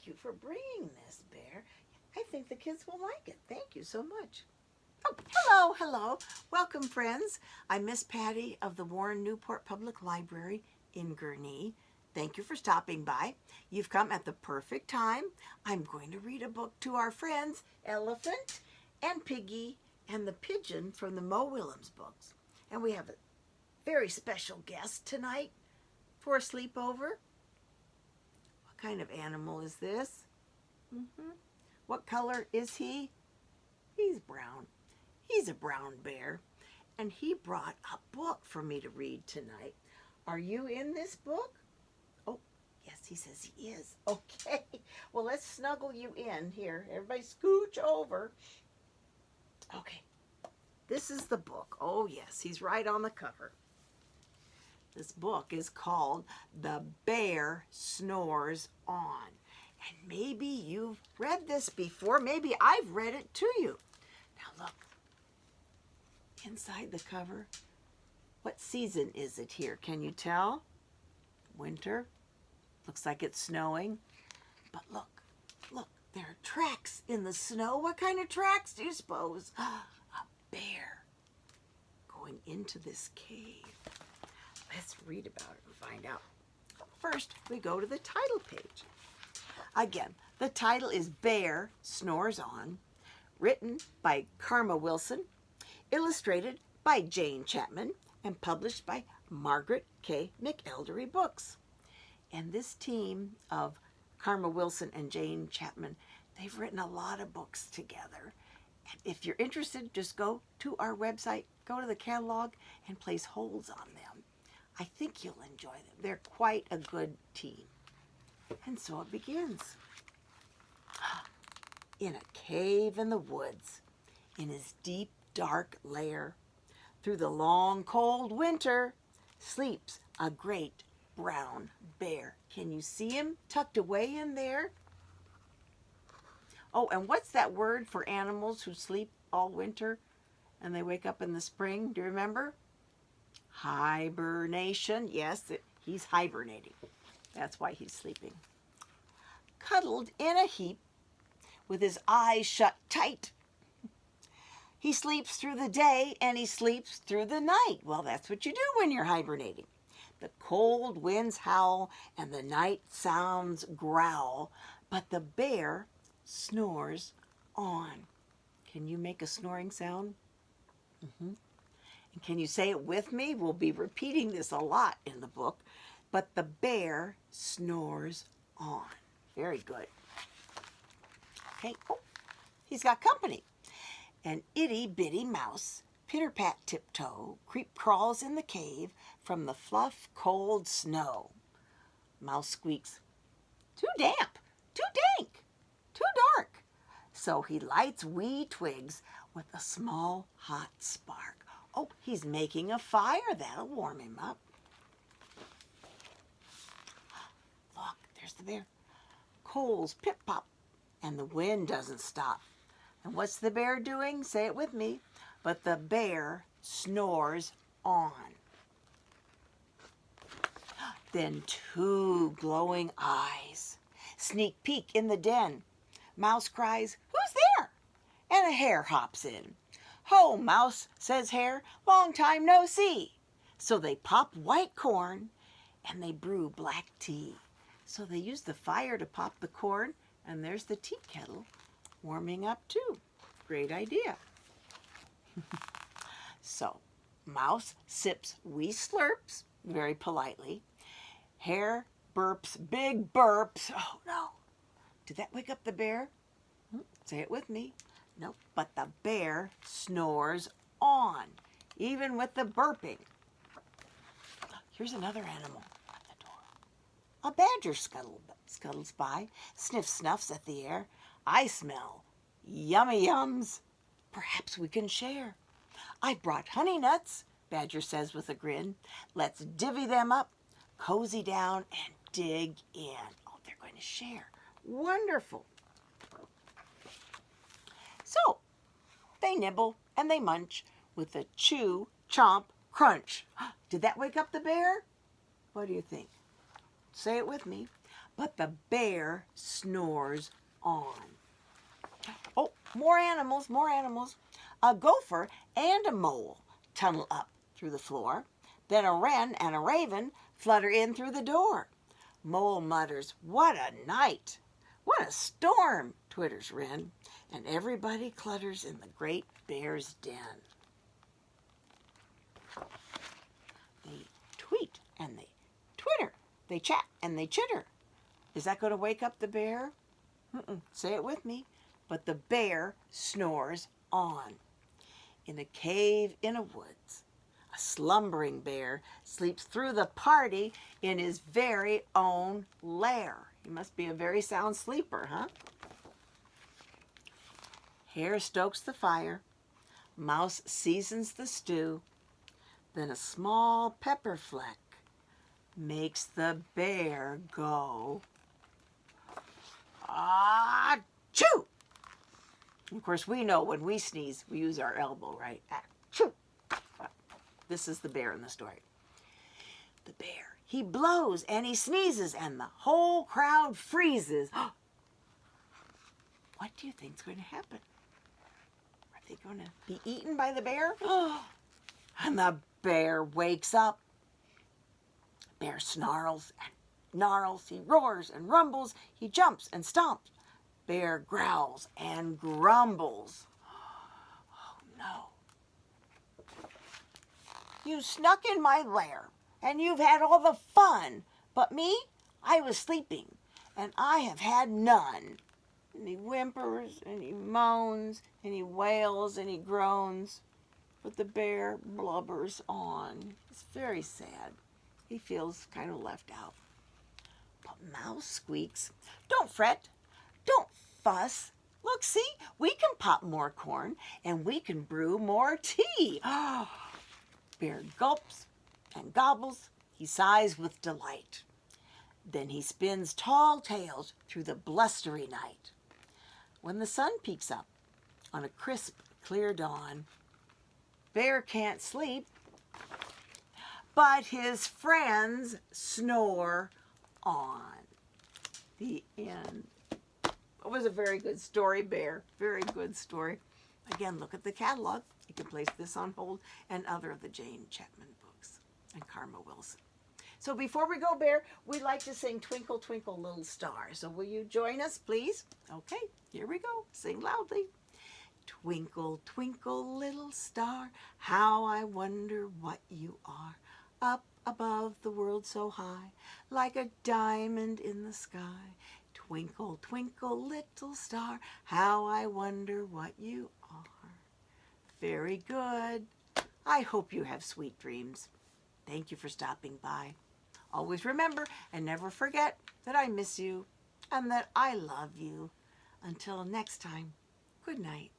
thank you for bringing this, Bear. I think the kids will like it. Thank you so much. Oh, hello, hello. Welcome, friends. I'm Miss Patty of the Warren Newport Public Library in Gurnee. Thank you for stopping by. You've come at the perfect time. I'm going to read a book to our friends, Elephant and Piggy and the Pigeon from the Mo Willems books. And we have a very special guest tonight for a sleepover. What kind of animal is this? What color is he? He's brown. He's a brown bear. And he brought a book for me to read tonight. Are you in this book? Oh, yes, he says he is. Okay. Well, let's snuggle you in here. Everybody scooch over. Okay. This is the book. Oh, yes, he's right on the cover. This book is called The Bear Snores On. And maybe you've read this before. Maybe I've read it to you. Now look, inside the cover, what season is it here? Can you tell? Winter. Looks like it's snowing. But look, there are tracks in the snow. What kind of tracks do you suppose? A bear going into this cave. Let's read about it and find out. First, we go to the title page. Again, the title is Bear Snores On, written by Karma Wilson, illustrated by Jane Chapman, and published by Margaret K. McElderry Books. And this team of Karma Wilson and Jane Chapman, they've written a lot of books together. And if you're interested, just go to our website, go to the catalog, and place holds on them. I think you'll enjoy them. They're quite a good team. And so it begins. In a cave in the woods, in his deep, dark lair, through the long, cold winter, sleeps a great brown bear. Can you see him tucked away in there? Oh, and what's that word for animals who sleep all winter and they wake up in the spring? Do you remember? Hibernation. Yes, he's hibernating. That's why he's sleeping. Cuddled in a heap with his eyes shut tight. He sleeps through the day and he sleeps through the night. Well, that's what you do when you're hibernating. The cold winds howl and the night sounds growl, but the bear snores on. Can you make a snoring sound? And can you say it with me? We'll be repeating this a lot in the book, but the bear snores on. Very good. Okay, oh, he's got company. An itty-bitty mouse, pitter-pat tiptoe, creep-crawls in the cave from the fluff, cold snow. Mouse squeaks, too damp, too dank, too dark. So he lights wee twigs with a small, hot spark. Oh, he's making a fire. That'll warm him up. Look, there's the bear. Coals pip-pop, and the wind doesn't stop. And what's the bear doing? Say it with me. But the bear snores on. Then two glowing eyes sneak peek in the den. Mouse cries, "Who's there?" And a hare hops in. "Ho, Mouse," says Hare, "long time no see." So they pop white corn and they brew black tea. So they use the fire to pop the corn, and there's the tea kettle warming up too. Great idea. So Mouse sips wee slurps very politely. Hare burps big burps. Oh no. Did that wake up the bear? Say it with me. Nope. But the bear snores on, even with the burping. Here's another animal at the door. A badger scuttles by, snuffs at the air. "I smell yummy yums. Perhaps we can share." "I brought honey nuts," Badger says with a grin. "Let's divvy them up, cozy down, and dig in." Oh, they're going to share. Wonderful. So they nibble and they munch with a chew, chomp, crunch. Did that wake up the bear? What do you think? Say it with me. but the bear snores on. Oh, more animals, more animals. A gopher and a mole tunnel up through the floor. Then a wren and a raven flutter in through the door. Mole mutters, "What a night! What a storm!" twitters wren, and everybody clutters in the great bear's den. They tweet and they twitter. They chat and they chitter. Is that going to wake up the bear? Say it with me. But the bear snores on. In a cave in a woods, a slumbering bear sleeps through the party in his very own lair. He must be a very sound sleeper, huh? Hare stokes the fire. Mouse seasons the stew. Then a small pepper fleck makes the bear go, achoo! Of course, we know when we sneeze, we use our elbow, right? Achoo! This is the bear in the story. The bear, he blows and he sneezes and the whole crowd freezes. What do you think's going to happen? Are they going to be eaten by the bear? And the bear wakes up. Bear snarls and gnarls. He roars and rumbles. He jumps and stomps. Bear growls and grumbles. Oh, no. You snuck in my lair, and you've had all the fun. But me, I was sleeping, and I have had none. And he whimpers, and he moans, and he wails, and he groans. But the bear blubbers on. It's very sad. He feels kind of left out. But Mouse squeaks, "Don't fret. Don't fuss. Look, see, we can pop more corn and we can brew more tea." Bear gulps and gobbles. He sighs with delight. Then he spins tall tales through the blustery night. When the sun peeks up on a crisp, clear dawn, Bear can't sleep, but his friends snore on. The end. It was a very good story, Bear. Very good story. Again, look at the catalog. You can place this on hold and other of the Jane Chapman books and Karma Wilson. So before we go, Bear, we'd like to sing Twinkle, Twinkle, Little Star. So will you join us, please? Okay, here we go. Sing loudly. Twinkle, twinkle, little star, how I wonder what you are. Up above the world so high, like a diamond in the sky. Twinkle, twinkle, little star, how I wonder what you are. Very good. I hope you have sweet dreams. Thank you for stopping by. Always remember and never forget that I miss you and that I love you. Until next time, good night.